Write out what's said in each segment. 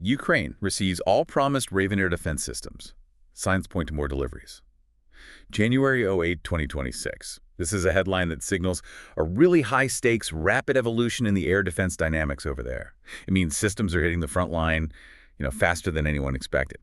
Ukraine receives all promised Raven air defense systems. Signs point to more deliveries. January 08, 2026. This is a headline that signals a really high-stakes, rapid evolution in the air defense dynamics over there. It means systems are hitting the front line, faster than anyone expected.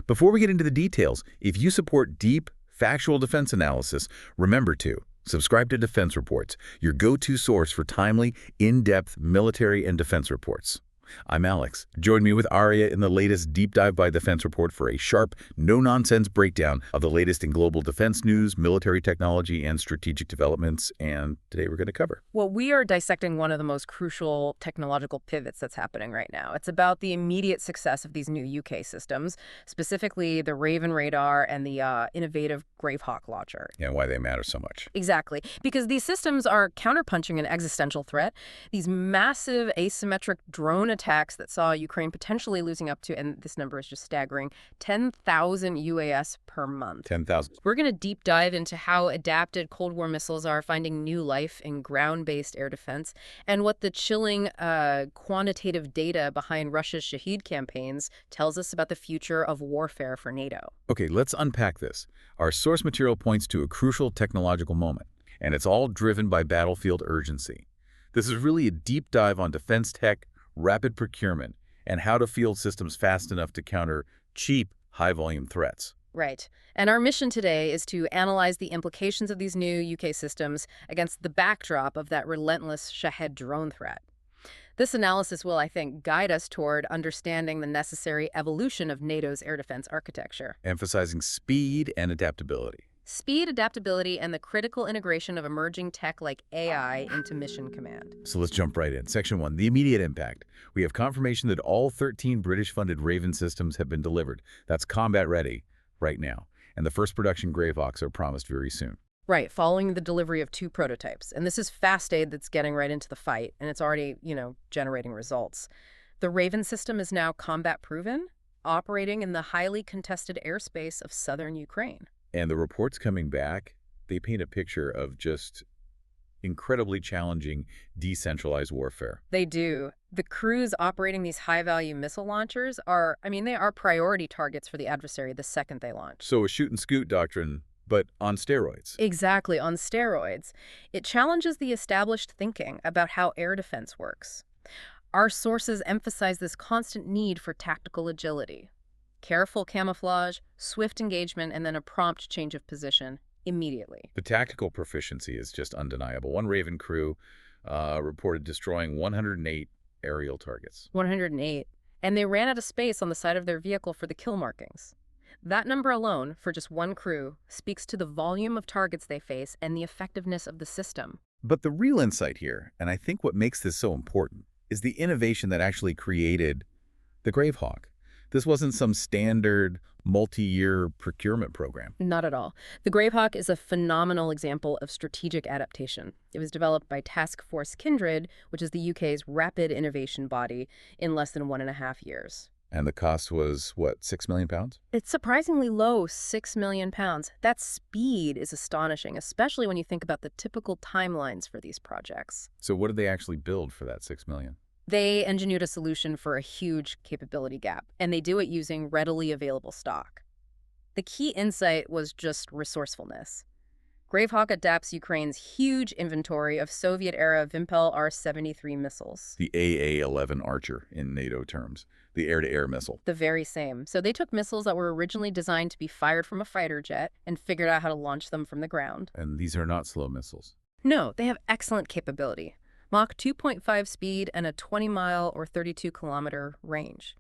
Before we get into the details, if you support deep, factual defense analysis, remember to subscribe to Defense Reports, your go-to source for timely, in-depth military and defense reports. I'm Alex. Join me with Arya in the latest Deep Dive by Defense Report for a sharp, no-nonsense breakdown of the latest in global defense news, military technology, and strategic developments. And today we're going to cover. Well, we are dissecting one of the most crucial technological pivots that's happening right now. It's about the immediate success of these new UK systems, specifically the Raven radar and the innovative Gravehawk launcher. Yeah, why they matter so much. Exactly. Because these systems are counterpunching an existential threat. These massive asymmetric drone attacks that saw Ukraine potentially losing up to, and this number is just staggering, 10,000 UAS per month. 10,000. We're going to deep dive into how adapted Cold War missiles are finding new life in ground-based air defense, and what the chilling quantitative data behind Russia's Shahid campaigns tells us about the future of warfare for NATO. Okay, let's unpack this. Our source material points to a crucial technological moment, and it's all driven by battlefield urgency. This is really a deep dive on defense tech, rapid procurement, and how to field systems fast enough to counter cheap, high-volume threats. Right. And our mission today is to analyze the implications of these new UK systems against the backdrop of that relentless Shahed drone threat. This analysis will, I think, guide us toward understanding the necessary evolution of NATO's air defense architecture. Emphasizing speed and adaptability. Speed, adaptability, and the critical integration of emerging tech like AI into mission command. So let's jump right in. Section 1, the immediate impact. We have confirmation that all 13 British-funded Raven systems have been delivered. That's combat-ready right now. And the first production Gravehawks are promised very soon. Right, following the delivery of 2 prototypes. And this is fast aid that's getting right into the fight, and it's already, generating results. The Raven system is now combat-proven, operating in the highly contested airspace of southern Ukraine. And the reports coming back, they paint a picture of just incredibly challenging, decentralized warfare. They do. The crews operating these high-value missile launchers they are priority targets for the adversary the second they launch. So a shoot-and-scoot doctrine, but on steroids. Exactly, on steroids. It challenges the established thinking about how air defense works. Our sources emphasize this constant need for tactical agility. Careful camouflage, swift engagement, and then a prompt change of position immediately. The tactical proficiency is just undeniable. One Raven crew reported destroying 108 aerial targets. 108. And they ran out of space on the side of their vehicle for the kill markings. That number alone, for just one crew, speaks to the volume of targets they face and the effectiveness of the system. But the real insight here, and I think what makes this so important, is the innovation that actually created the Gravehawk. This wasn't some standard multi-year procurement program. Not at all. The Gravehawk is a phenomenal example of strategic adaptation. It was developed by Task Force Kindred, which is the UK's rapid innovation body, in less than 1.5 years. And the cost was, what, £6 million? It's surprisingly low, £6 million. That speed is astonishing, especially when you think about the typical timelines for these projects. So what did they actually build for that $6 million? They engineered a solution for a huge capability gap, and they do it using readily available stock. The key insight was just resourcefulness. Gravehawk adapts Ukraine's huge inventory of Soviet-era Vympel R-73 missiles. The AA-11 Archer in NATO terms, the air-to-air missile. The very same. So they took missiles that were originally designed to be fired from a fighter jet and figured out how to launch them from the ground. And these are not slow missiles. No, they have excellent capability. Mach 2.5 speed and a 20-mile or 32-kilometer range.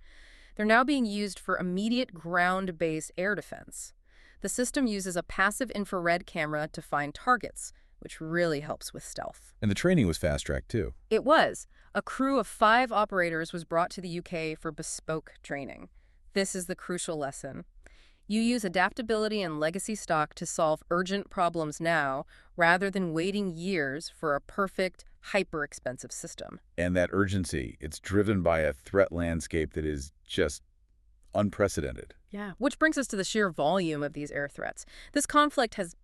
They're now being used for immediate ground-based air defense. The system uses a passive infrared camera to find targets, which really helps with stealth. And the training was fast-tracked, too. It was. A crew of 5 operators was brought to the UK for bespoke training. This is the crucial lesson. You use adaptability and legacy stock to solve urgent problems now, rather than waiting years for a perfect, hyper-expensive system. And that urgency, it's driven by a threat landscape that is just unprecedented. Yeah, which brings us to the sheer volume of these air threats. This conflict has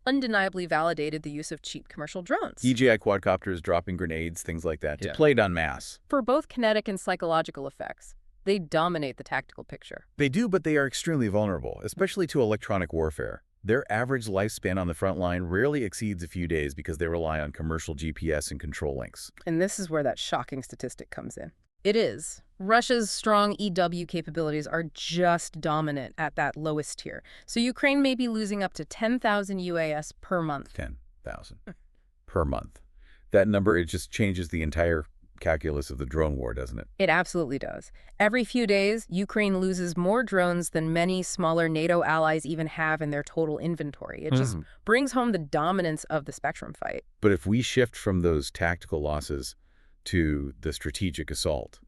undeniably validated the use of cheap commercial drones. DJI quadcopters dropping grenades, things like that, deployed en masse. For both kinetic and psychological effects. They dominate the tactical picture. They do, but they are extremely vulnerable, especially to electronic warfare. Their average lifespan on the front line rarely exceeds a few days because they rely on commercial GPS and control links. And this is where that shocking statistic comes in. It is. Russia's strong EW capabilities are just dominant at that lowest tier. So Ukraine may be losing up to 10,000 UAS per month. 10,000 per month. That number, it just changes the entire calculus of the drone war, doesn't it? It absolutely does. Every few days, Ukraine loses more drones than many smaller NATO allies even have in their total inventory. It just brings home the dominance of the spectrum fight. But if we shift from those tactical losses to the strategic assault,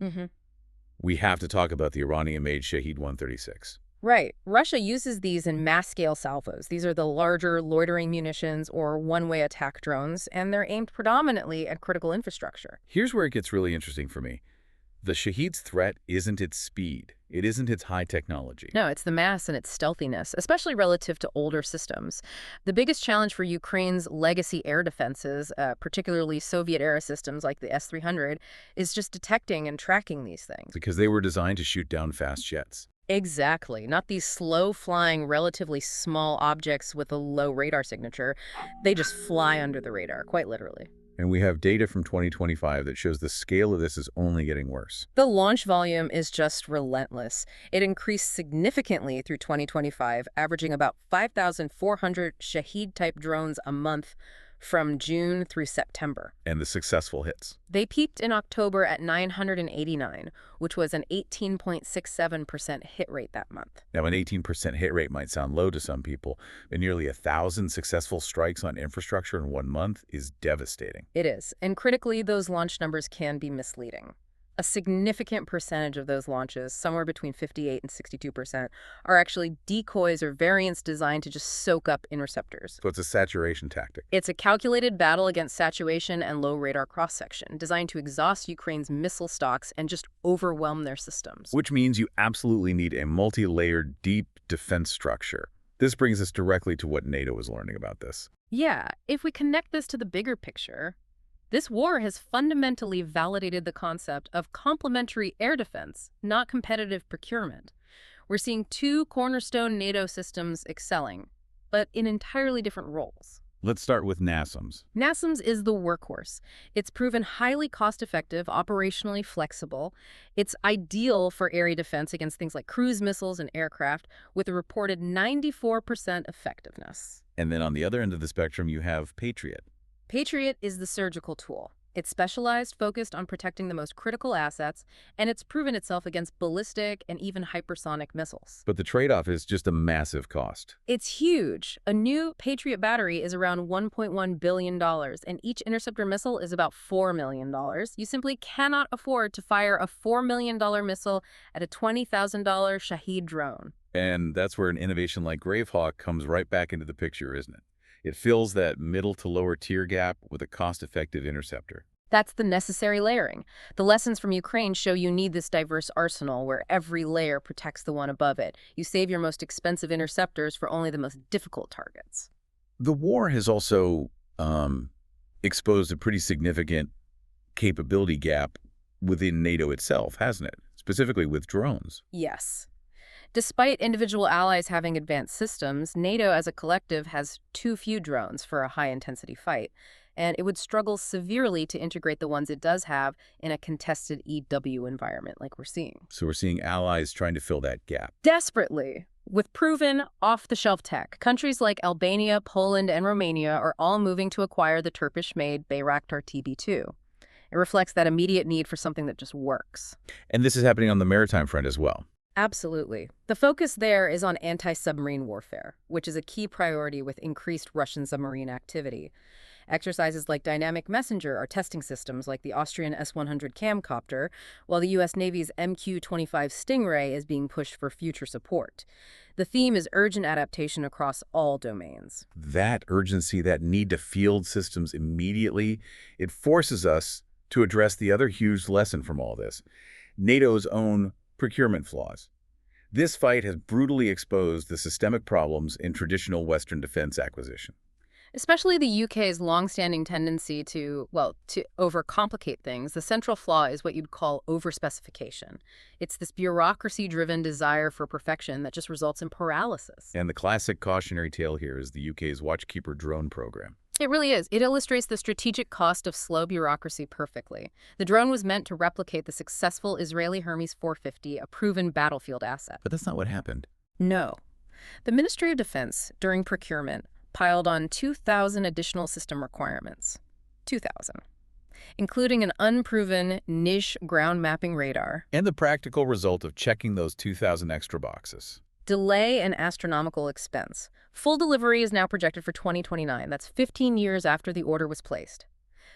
we have to talk about the Iranian-made Shahed-136. Right. Russia uses these in mass-scale salvos. These are the larger loitering munitions or one-way attack drones, and they're aimed predominantly at critical infrastructure. Here's where it gets really interesting for me. The Shahed's threat isn't its speed. It isn't its high technology. No, it's the mass and its stealthiness, especially relative to older systems. The biggest challenge for Ukraine's legacy air defenses, particularly Soviet-era systems like the S-300, is just detecting and tracking these things. Because they were designed to shoot down fast jets. Exactly. Not these slow-flying, relatively small objects with a low radar signature. They just fly under the radar, quite literally. And we have data from 2025 that shows the scale of this is only getting worse. The launch volume is just relentless. It increased significantly through 2025, averaging about 5,400 Shahed-type drones a month from June through September. And the successful hits. They peaked in October at 989, which was an 18.67% hit rate that month. Now, an 18% hit rate might sound low to some people, but nearly 1,000 successful strikes on infrastructure in 1 month is devastating. It is. And critically, those launch numbers can be misleading. A significant percentage of those launches, somewhere between 58 and 62%, are actually decoys or variants designed to just soak up interceptors. So it's a saturation tactic. It's a calculated battle against saturation and low radar cross-section, designed to exhaust Ukraine's missile stocks and just overwhelm their systems. Which means you absolutely need a multi-layered, deep defense structure. This brings us directly to what NATO is learning about this. Yeah, if we connect this to the bigger picture, this war has fundamentally validated the concept of complementary air defense, not competitive procurement. We're seeing two cornerstone NATO systems excelling, but in entirely different roles. Let's start with NASAMS. NASAMS is the workhorse. It's proven highly cost-effective, operationally flexible. It's ideal for area defense against things like cruise missiles and aircraft, with a reported 94% effectiveness. And then on the other end of the spectrum, you have Patriot. Patriot is the surgical tool. It's specialized, focused on protecting the most critical assets, and it's proven itself against ballistic and even hypersonic missiles. But the trade-off is just a massive cost. It's huge. A new Patriot battery is around $1.1 billion, and each interceptor missile is about $4 million. You simply cannot afford to fire a $4 million missile at a $20,000 Shahed drone. And that's where an innovation like Gravehawk comes right back into the picture, isn't it? It fills that middle to lower tier gap with a cost-effective interceptor. That's the necessary layering. The lessons from Ukraine show you need this diverse arsenal where every layer protects the one above it. You save your most expensive interceptors for only the most difficult targets. The war has also exposed a pretty significant capability gap within NATO itself, hasn't it? Specifically with drones. Yes. Despite individual allies having advanced systems, NATO as a collective has too few drones for a high-intensity fight, and it would struggle severely to integrate the ones it does have in a contested EW environment like we're seeing. So we're seeing allies trying to fill that gap. Desperately. With proven, off-the-shelf tech, countries like Albania, Poland, and Romania are all moving to acquire the Turkish-made Bayraktar TB2. It reflects that immediate need for something that just works. And this is happening on the maritime front as well. Absolutely. The focus there is on anti-submarine warfare, which is a key priority with increased Russian submarine activity. Exercises like Dynamic Messenger are testing systems like the Austrian S-100 Camcopter, while the U.S. Navy's MQ-25 Stingray is being pushed for future support. The theme is urgent adaptation across all domains. That urgency, that need to field systems immediately, it forces us to address the other huge lesson from all this, NATO's own procurement flaws. This fight has brutally exposed the systemic problems in traditional Western defense acquisition. Especially the UK's longstanding tendency to, well, to overcomplicate things. The central flaw is what you'd call overspecification. It's this bureaucracy-driven desire for perfection that just results in paralysis. And the classic cautionary tale here is the UK's Watchkeeper drone program. It really is. It illustrates the strategic cost of slow bureaucracy perfectly. The drone was meant to replicate the successful Israeli Hermes 450, a proven battlefield asset. But that's not what happened. No. The Ministry of Defense, during procurement, piled on 2,000 additional system requirements. 2,000. Including an unproven niche ground mapping radar. And the practical result of checking those 2,000 extra boxes. Delay and astronomical expense. Full delivery is now projected for 2029. That's 15 years after the order was placed.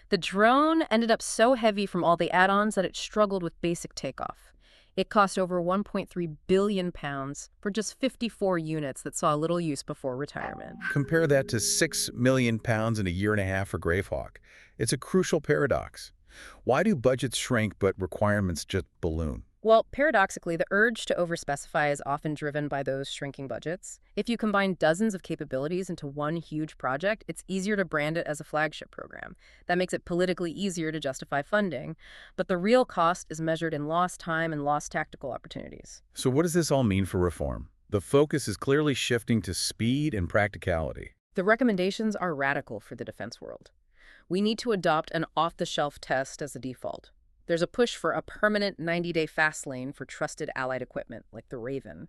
The drone ended up so heavy from all the add-ons that it struggled with basic takeoff. It cost over £1.3 billion for just 54 units that saw little use before retirement. Compare that to £6 million in a year and a half for Gravehawk. It's a crucial paradox. Why do budgets shrink but requirements just balloon? Well, paradoxically, the urge to overspecify is often driven by those shrinking budgets. If you combine dozens of capabilities into one huge project, it's easier to brand it as a flagship program. That makes it politically easier to justify funding. But the real cost is measured in lost time and lost tactical opportunities. So what does this all mean for reform? The focus is clearly shifting to speed and practicality. The recommendations are radical for the defense world. We need to adopt an off-the-shelf test as a default. There's a push for a permanent 90-day fast lane for trusted allied equipment, like the Raven.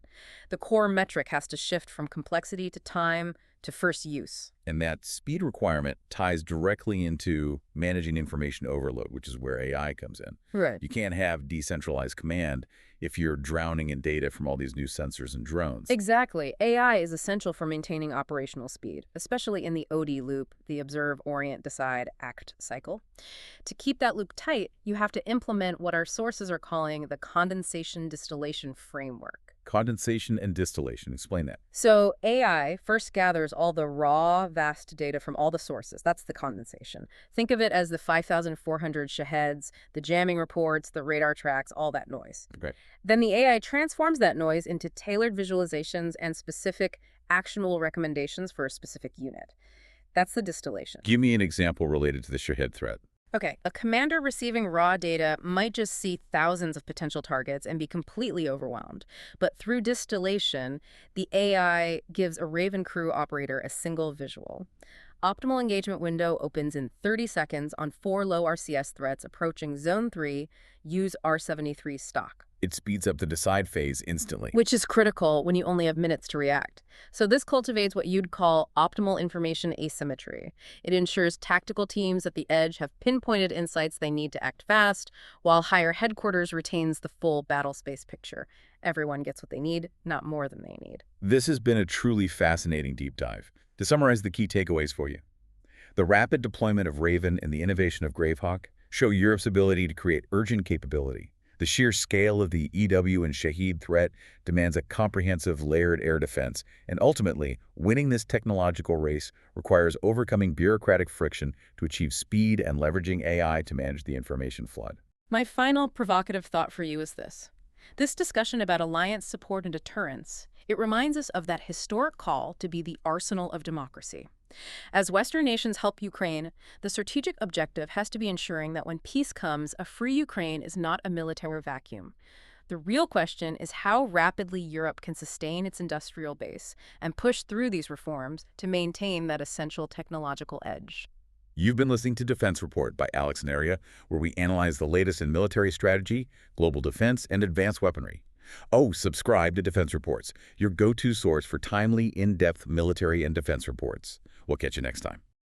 The core metric has to shift from complexity to time to first use. And that speed requirement ties directly into managing information overload, which is where AI comes in. Right. You can't have decentralized command if you're drowning in data from all these new sensors and drones. Exactly. AI is essential for maintaining operational speed, especially in the OD loop, the observe, orient, decide, act cycle. To keep that loop tight, you have to implement what our sources are calling the condensation distillation framework. Condensation and distillation. Explain that. So AI first gathers all the raw, vast data from all the sources. That's the condensation. Think of it as the 5,400 shaheads, the jamming reports, the radar tracks, all that noise. Okay. Then the AI transforms that noise into tailored visualizations and specific actionable recommendations for a specific unit. That's the distillation. Give me an example related to the Shahed threat. Okay, a commander receiving raw data might just see thousands of potential targets and be completely overwhelmed. But through distillation, the AI gives a Raven crew operator a single visual. Optimal engagement window opens in 30 seconds on 4 low RCS threats approaching Zone 3. Use R73 stock. It speeds up the decide phase instantly. Which is critical when you only have minutes to react. So this cultivates what you'd call optimal information asymmetry. It ensures tactical teams at the edge have pinpointed insights they need to act fast, while higher headquarters retains the full battle space picture. Everyone gets what they need, not more than they need. This has been a truly fascinating deep dive. To summarize the key takeaways for you, the rapid deployment of Raven and the innovation of Gravehawk show Europe's ability to create urgent capability. The sheer scale of the EW and Shahed threat demands a comprehensive, layered air defense, and ultimately, winning this technological race requires overcoming bureaucratic friction to achieve speed and leveraging AI to manage the information flood. My final provocative thought for you is this. This discussion about alliance support and deterrence, it reminds us of that historic call to be the arsenal of democracy. As Western nations help Ukraine, the strategic objective has to be ensuring that when peace comes, a free Ukraine is not a military vacuum. The real question is how rapidly Europe can sustain its industrial base and push through these reforms to maintain that essential technological edge. You've been listening to Defense Report by Alex Naria, where we analyze the latest in military strategy, global defense, and advanced weaponry. Oh, subscribe to Defense Reports, your go-to source for timely, in-depth military and defense reports. We'll catch you next time.